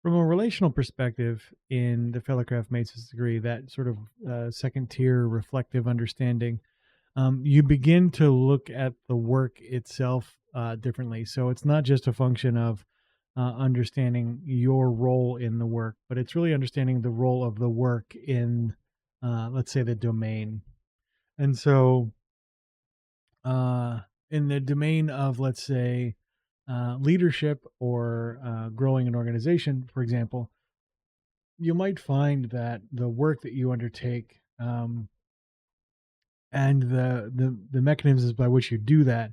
From a relational perspective, in the Fellowcraft Mason's degree, that sort of second tier reflective understanding, you begin to look at the work itself differently. So it's not just a function of understanding your role in the work, but it's really understanding the role of the work in, let's say, the domain. And so, uh, in the domain of, let's say, leadership or growing an organization, for example, you might find that the work that you undertake, and the mechanisms by which you do that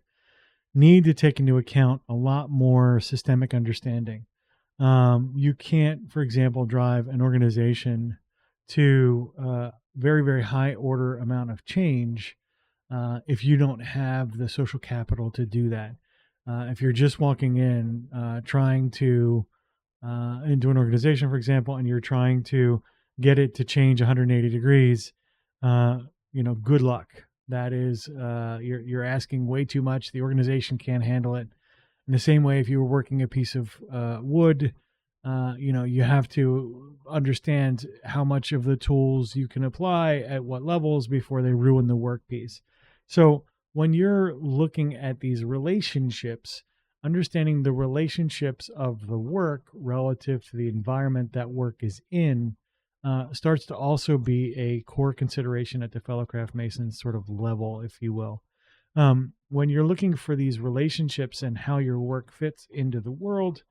need to take into account a lot more systemic understanding. You can't, for example, drive an organization to very, very high order amount of change if you don't have the social capital to do that. If you're just walking in, trying to into an organization, for example, and you're trying to get it to change 180 degrees, uh, good luck. That is, you're asking way too much. The organization can't handle it. In the same way, if you were working a piece of wood, you have to understand how much of the tools you can apply at what levels before they ruin the work piece. So when you're looking at these relationships, understanding the relationships of the work relative to the environment that work is in starts to also be a core consideration at the Fellowcraft Masons sort of level, if you will. When you're looking for these relationships and how your work fits into the world,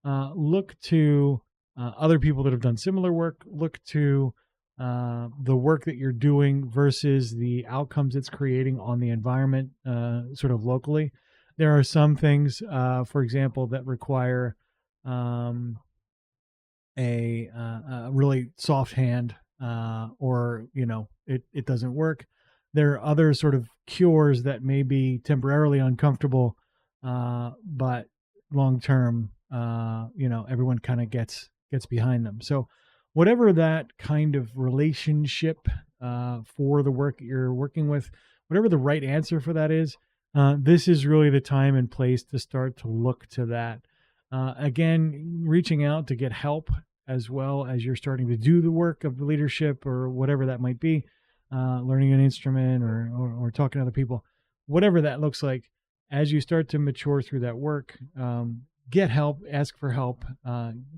look to other people that have done similar work. Look to the work that you're doing versus the outcomes it's creating on the environment, sort of locally. There are some things, for example, that require um, a really soft hand, or it doesn't work. There are other sort of cures that may be temporarily uncomfortable, but long term, everyone kind of gets behind them. So whatever that kind of relationship for the work that you're working with, whatever the right answer for that is, this is really the time and place to start to look to that. Again, reaching out to get help as well as you're starting to do the work of leadership or whatever that might be, learning an instrument or talking to other people, whatever that looks like. As you start to mature through that work, get help, ask for help,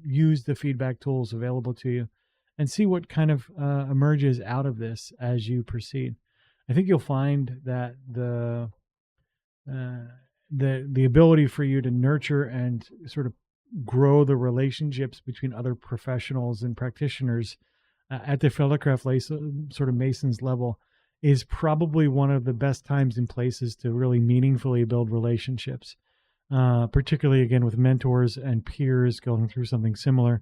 use the feedback tools available to you, and see what kind of emerges out of this as you proceed. I think you'll find that uh, the ability for you to nurture and sort of grow the relationships between other professionals and practitioners at the sort of Masons level is probably one of the best times and places to really meaningfully build relationships, particularly again with mentors and peers going through something similar.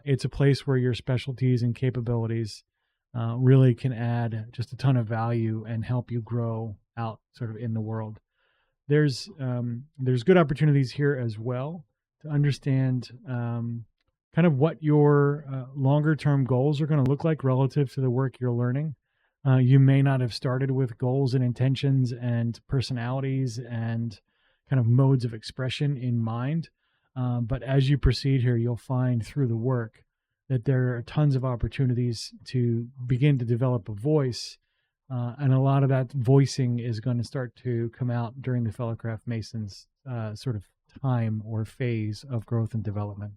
It's a place where your specialties and capabilities really can add just a ton of value and help you grow out sort of in the world. There's good opportunities here as well to understand kind of what your longer term goals are going to look like relative to the work you're learning. You may not have started with goals and intentions and personalities and kind of modes of expression in mind. But as you proceed here, you'll find through the work that there are tons of opportunities to begin to develop a voice. And a lot of that voicing is going to start to come out during the Fellowcraft Masons sort of time or phase of growth and development.